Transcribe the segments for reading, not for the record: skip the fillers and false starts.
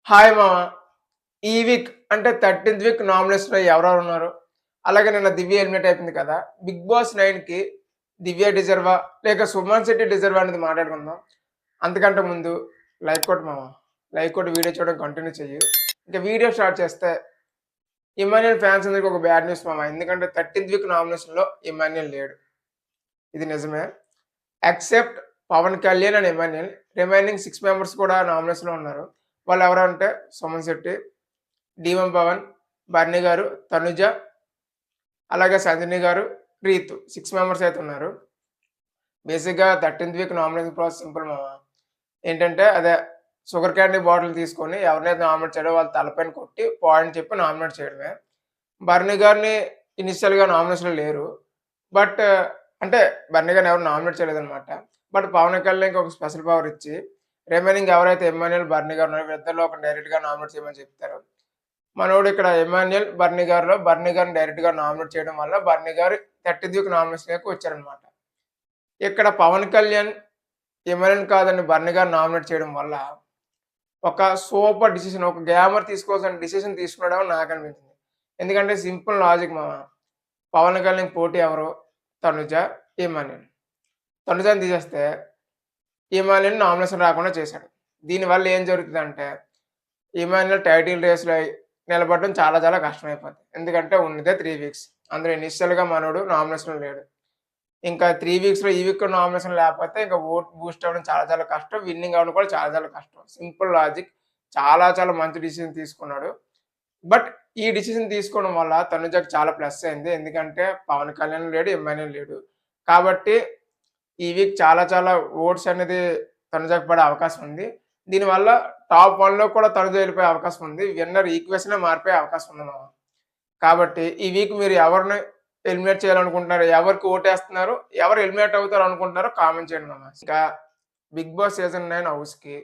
Hi మామ. ఈ week అంటే 13థ్ వీక్ నామినేషన్‌లో ఎవరెవరు ఉన్నారు? అలాగే నిన్న దివ్య ఎలిమినేట్ అయిపోయింది కదా! 'బిగ్ బాస్ 9కి' దివ్య డిజర్వా? లేక సుమన్ శెట్టి డిజర్వా అనేది మాట్లాడుకుందాం. అంతకంటే ముందు లైక్ కొట్టు మామ. లైక్ కొట్టి వీడియో చూడడం కంటిన్యూ చెయ్యి. ఇక వీడియో స్టార్ట్ చేస్తే ఇమాన్యుయల్ ఫ్యాన్స్ అందరికి ఒక బ్యాడ్ న్యూస్ మామ. ఎందుకంటే 13థ్ వీక్ నామినేషన్‌లో ఇమాన్యుయల్ లేడు. ఇది నిజమే. Except Pavan Kalyan and Emmanuel. Remaining 6 members కూడా నామినేషన్‌లో ఉన్నారు. వాళ్ళెవరంటే సుమన్ శెట్టి, డీఎం పవన్, బర్ని గారు, తనుజ, అలాగే సంజని గారు, ప్రీతు 6 మెంబర్స్ అయితే ఉన్నారు. బేసిక్‌గా 13థ్ వీక్ నామినేషన్ ప్రాసెస్ సింపుల్ మామ. ఏంటంటే అదే షుగర్ క్యాండీ బాటిల్ తీసుకొని ఎవరినైతే నామినేట్ చేయాలో వాళ్ళ తలపైన కొట్టి పాయింట్ చెప్పి నామినేట్ చేయడమే. బర్ని గారిని ఇనిషియల్‌గా నామినేషన్‌లో లేరు. బట్ అంటే బర్ని గారిని ఎవరు నామినేట్ చేయలేదన్నమాట. బట్ పవన్ కళ్యాణ్‌కి ఒక స్పెషల్ పవర్ ఇచ్చి రిమైనింగ్ ఎవరైతే ఎమ్మాన్యుయల్, బర్ని గారు ఉన్నారో వీళ్ళిద్దరిలో ఒకరిని డైరెక్ట్‌గా నామినేట్ చేయమని చెప్తారు. మనోడు ఇక్కడ ఎమాన్యుయల్, బర్ని గారిలో బర్ని గారిని డైరెక్ట్‌గా నామినేట్ చేయడం వల్ల బర్ని గారు 30థ్ వీక్ నామినేషన్‌లోకి వచ్చారనమాట. ఇక్కడ పవన్ కళ్యాణ్ ఎమాన్యుయల్ కాదని బర్ని గారిని నామినేట్ చేయడం వల్ల ఒక సూపర్ డిసిషన్, ఒక గ్యామర్ తీసుకోవాల్సిన డిసిషన్ తీసుకున్నాడేమో నాకనిపించింది. ఎందుకంటే సింపుల్ లాజిక్ మామ. పవన్ కళ్యాణ్ పోటీ ఎవరు? తనుజ, ఎమాన్యుయల్. తనుజని తీసేస్తే ఎమాన్యుయల్‌ని నామినేషన్ రాకుండా చేశాడు. దీనివల్ల ఏం జరుగుతదంటే ఇమాన్యుయల్ టైటిల్ రేస్‌లో నిలబడడం చాలా చాలా కష్టమైపోద్ది. ఎందుకంటే ఉన్నదే 3 వీక్స్. అందులో ఇనీషియల్‌గా మనోడు నామినేషన్‌లో లేడు. ఇంకా 3 వీక్స్‌లో ఈ వీక్ నామినేషన్ లేకపోతే ఇంక ఓట్ బూస్ట్ అవ్వడం చాలా చాలా కష్టం. విన్నింగ్ అవ్వడం కూడా చాలా చాలా కష్టం. Simple logic. చాలా చాలా మంచి డిసిషన్ తీసుకున్నాడు. బట్ ఈ డిసిషన్ తీసుకోవడం వల్ల తనుజకి చాలా ప్లస్ అయింది. ఎందుకంటే పవన్ కళ్యాణ్ లేడు, ఇమ్మాన్యుయల్ లేడు. కాబట్టి ఈ వీక్ చాలా చాలా ఓట్స్ అనేది తనుజకి పడే అవకాశం ఉంది. దీనివల్ల టాప్ 1లో కూడా తనుజ వెళ్ళిపోయే అవకాశం ఉంది. విన్నర్ ఈక్వేషనే మారిపోయే అవకాశం ఉంది మామ. కాబట్టి ఈ వీక్ మీరు ఎవరిని ఎలిమినేట్ చేయాలనుకుంటున్నారు? ఎవరికి ఓటేస్తున్నారు? ఎవరు ఎలిమినేట్ అవుతారు అనుకుంటున్నారో కామెంట్ చేయండి మామ. ఇంకా 'బిగ్ బాస్' సీజన్ 9 హౌస్‌కి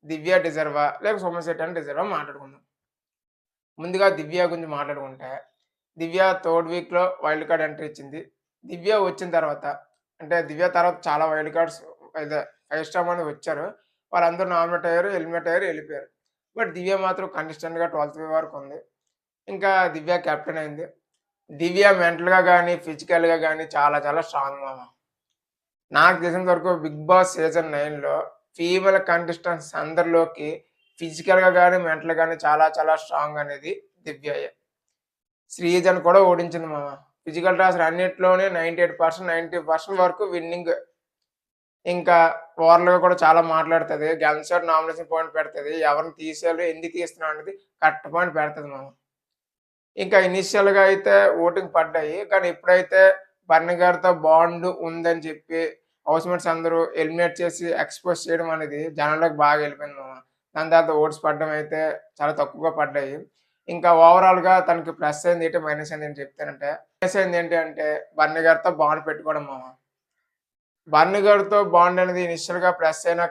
దివ్య డిజర్వా? లేక సుమన్ శెట్టి అని డిజర్వా మాట్లాడుకుందాం. ముందుగా దివ్య గురించి మాట్లాడుకుంటే, దివ్య థర్డ్ వీక్‌లో వైల్డ్ కార్డ్ ఎంట్రీ ఇచ్చింది. దివ్య వచ్చిన తర్వాత అంటే దివ్య తర్వాత చాలా వైల్డ్ కార్డ్స్ అదే 5 స్టార్ మంది వచ్చారు. వాళ్ళందరూ నామినేట్ అయ్యారు, ఎలిమినేట్ అయ్యారు, ఎళ్ళిపోయారు. బట్ దివ్య మాత్రం కన్సిస్టెంట్‌గా 12థ్ వే వరకు ఉంది. ఇంకా దివ్య కెప్టెన్ అయింది. దివ్య మెంటల్‌గా గాని, ఫిజికల్‌గా గాని చాలా చాలా స్ట్రాంగ్ మామ. నాకు తెలిసినంత వరకు 'బిగ్ బాస్' సీజన్ 9లో ఫీమేల్ కంటెస్టెంట్స్ అందరిలోకి ఫిజికల్‌గా గాని, మెంటల్‌గా గాని చాలా చాలా స్ట్రాంగ్ అనేది దివ్యయే. శ్రీజని కూడా ఓడించింది మామ. ఫిజికల్ టాస్క్ అన్నిట్లోనే 98%, 90% వరకు విన్నింగ్. ఇంకా ఓరల్‌గా కూడా చాలా మాట్లాడుతది. గన్ షాట్ నామినేషన్ పాయింట్ పెడతది. ఎవరిని తీసేయాలి, ఎందుకు తీస్తున్నావు అనేది కరెక్ట్ పాయింట్ పెడతది మామ. ఇంకా ఇనీషియల్‌గా అయితే ఓటింగ్ పడ్డాయి. కానీ ఎప్పుడైతే బర్ని గారితో బాండ్ ఉందని చెప్పి హౌస్‌మేట్స్ అందరూ ఎలిమినేట్ చేసి ఎక్స్‌పోజ్ చేయడం అనేది జనాల్లోకి బాగా ఎళ్ళిపోయింది మామ. దాని తర్వాత ఓట్స్ పడడం అయితే చాలా తక్కువగా పడ్డాయి. ఇంకా ఓవరాల్‌గా తనకి ప్లస్ అయింది ఏంటి, మైనస్ అయింది ఏంటి చెప్తానంటే, ప్లస్ అయింది ఏంటి అంటే బర్ని గారితో బాండ్ పెట్టుకోవడం మామ. బర్ని గారితో బాండ్ అనేది ఇనీషియల్‌గా ప్లస్ అయినా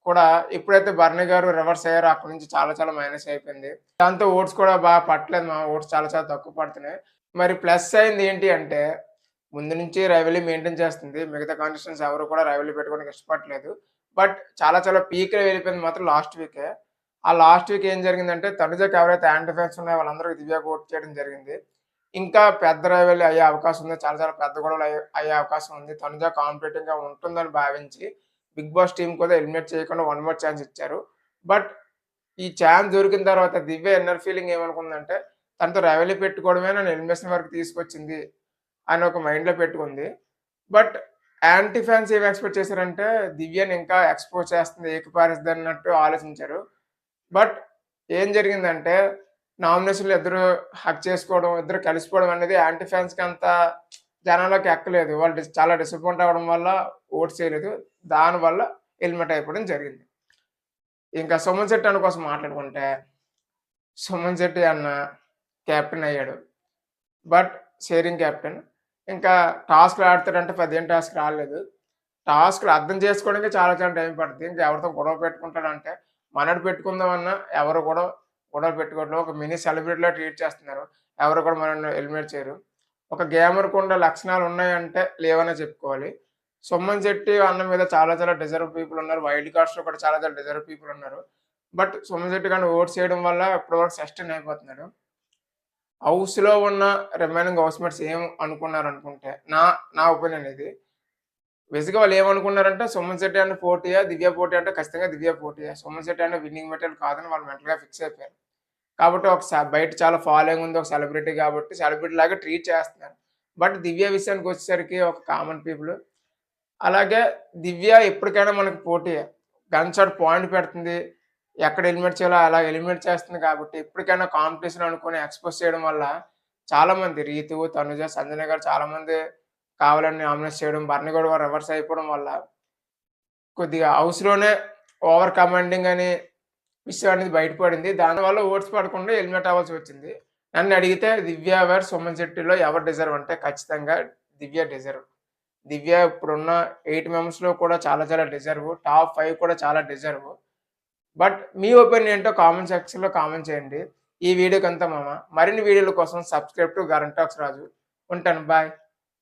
కూడా ఎప్పుడైతే బర్ని గారు రివర్స్ అయ్యారో అక్కడి నుంచి చాలా చాలా మైనస్ అయిపోయింది. దాంతో ఓట్స్ కూడా బాగా పట్టలేదు మామ. ఓట్స్ చాలా చాలా తక్కువ పడుతున్నాయి. మరి ప్లస్ అయింది ఏంటి అంటే, ముందు నుంచి రైవల్రీ మెయింటైన్ చేస్తుంది. మిగతా కాంటెస్టెంట్స్ ఎవరు కూడా రైవల్రీ పెట్టుకోవడానికి ఇష్టపడట్లేదు. బట్ చాలా చాలా పీక్‌లో వెళ్ళిపోయింది మాత్రం లాస్ట్ వీకే. ఆ లాస్ట్ వీక్ ఏం జరిగిందంటే తనుజకి ఎవరైతే యాంటీ ఫ్యాన్స్ ఉన్నాయో వాళ్ళందరూ దివ్యకి ఓట్ చేయడం జరిగింది. ఇంకా పెద్ద రైవల్రీ అయ్యే అవకాశం ఉంది. చాలా చాలా పెద్ద గొడవలు అయ్యే అవకాశం ఉంది. తనుజ కాంపిటీటివ్‌గా ఉంటుందని భావించి 'బిగ్ బాస్' టీమ్ కూడా ఎలిమినేట్ చేయకుండా వన్ మోర్ ఛాన్స్ ఇచ్చారు. బట్ ఈ ఛాన్స్ దొరికిన తర్వాత దివ్య ఇన్నర్ ఫీలింగ్ ఏమనుకుందంటే, తనతో రైవల్రీ పెట్టుకోవడమే నన్ను ఎలిమినేషన్ వరకు తీసుకొచ్చింది అని ఒక మైండ్‌లో పెట్టుకుంది. బట్ యాంటీ ఫ్యాన్స్ ఏం ఎక్స్‌పెక్ట్ చేశారంటే, దివ్యని ఇంకా ఎక్స్‌పోజ్ చేస్తుంది, ఏకిపారేస్తదన్నట్టు ఆలోచించారు. బట్ ఏం జరిగిందంటే, నామినేషన్‌లో ఇద్దరు హగ్ చేసుకోవడం, ఇద్దరు కలిసిపోవడం అనేది యాంటీ ఫ్యాన్స్‌కి అంత జనాల్లోకి ఎక్కలేదు. వాళ్ళు చాలా డిసప్పాయింట్ అవ్వడం వల్ల ఓట్స్ చేయలేదు. దానివల్ల ఎలిమినేట్ అయిపోవడం జరిగింది. ఇంకా సుమన్ శెట్టి అన్న కోసం మాట్లాడుకుంటే, సుమన్ శెట్టి అన్న కెప్టెన్ అయ్యాడు. But sharing captain. ఇంకా టాస్క్‌లు ఆడతాడంటే పెద్దేం టాస్క్ రాలేదు. టాస్క్‌లు అర్థం చేసుకోవడానికే చాలా చాలా టైం పడుద్ది. ఇంకా ఎవరితో గొడవ పెట్టుకుంటాడంటే, మనోడు పెట్టుకుందామన్నా ఎవరు కూడా గొడవ పెట్టుకోవట్లేదు. ఒక మినీ సెలబ్రిటీలా ట్రీట్ చేస్తున్నారు. ఎవరు కూడా మనల్ని ఎలిమినేట్ చేయరు. ఒక గేమర్‌కి ఉండే లక్షణాలు ఉన్నాయంటే లేవనే చెప్పుకోవాలి. సుమన్ శెట్టి అన్న మీద చాలా చాలా డిజర్వ్ పీపుల్ ఉన్నారు. వైల్డ్ కార్డ్స్‌లో కూడా చాలా చాలా డిజర్వ్ పీపుల్ ఉన్నారు. బట్ సుమన్ శెట్టి గారిని ఓట్స్ చేయడం వల్ల ఇప్పటివరకు సస్టైన్ అయిపోతున్నాడు. హౌస్‌లో ఉన్న రిమైనింగ్ హౌస్‌మేట్స్ ఏం అనుకున్నారనుకుంటే నా ఒపీనియన్ ఇది. బేసిక్‌గా వాళ్ళు ఏమనుకున్నారంటే సుమన్ శెట్టి అన్న పోటీయా? దివ్య పోటీ అంటే ఖచ్చితంగా దివ్య పోటీయే. సుమన్ శెట్టి అన్న విన్నింగ్ మెటీరియల్ కాదని వాళ్ళు మెంటల్‌గా ఫిక్స్ అయిపోయారు. కాబట్టి బయట చాలా ఫాలోయింగ్ ఉంది. ఒక సెలబ్రిటీ కాబట్టి సెలబ్రిటీ లాగా ట్రీట్ చేస్తున్నారు. బట్ దివ్య విషయానికొచ్చేసరికి ఒక కామన్ పీపుల్. అలాగే దివ్య ఎప్పటికైనా మనకు పోటీయే. గన్ షాట్ పాయింట్ పెడుతుంది. ఎక్కడ ఎలిమినేట్ చేయాలో అలా ఎలిమినేట్ చేస్తుంది కాబట్టి ఎప్పటికైనా కాంపిటీషన్ అనుకోని ఎక్స్‌పోజ్ చేయడం వల్ల చాలామంది రీతు, తనుజ, సంజన గారు చాలామంది కావాలని నామినేట్ చేయడం, బర్నీ కూడా రివర్స్ అయిపోవడం వల్ల కొద్దిగా హౌస్‌లోనే ఓవర్ కమాండింగ్ అనే విషయం అనేది బయటపడింది. దానివల్ల ఓట్స్ పడకుండా ఎలిమినేట్ అవ్వాల్సొచ్చింది. నన్నడిగితే 'దివ్య' సుమన్ శెట్టిలో ఎవరు డిజర్వ్ అంటే ఖచ్చితంగా 'దివ్య' డిజర్వ్. 'దివ్య' ఇప్పుడున్న 8 మెంబర్స్‌లో కూడా చాలా చాలా డిజర్వ్. టాప్ 5 కూడా చాలా డిజర్వ్. బట్ మీ ఒపీనియన్ ఏంటో కామెంట్ సెక్షన్‌లో కామెంట్ చేయండి. ఈ వీడియోకంతా మామ. మరిన్ని వీడియోల కోసం సబ్‌స్క్రైబ్ టు 'గరంటాక్స్ రాజు'. ఉంటాను. బాయ్.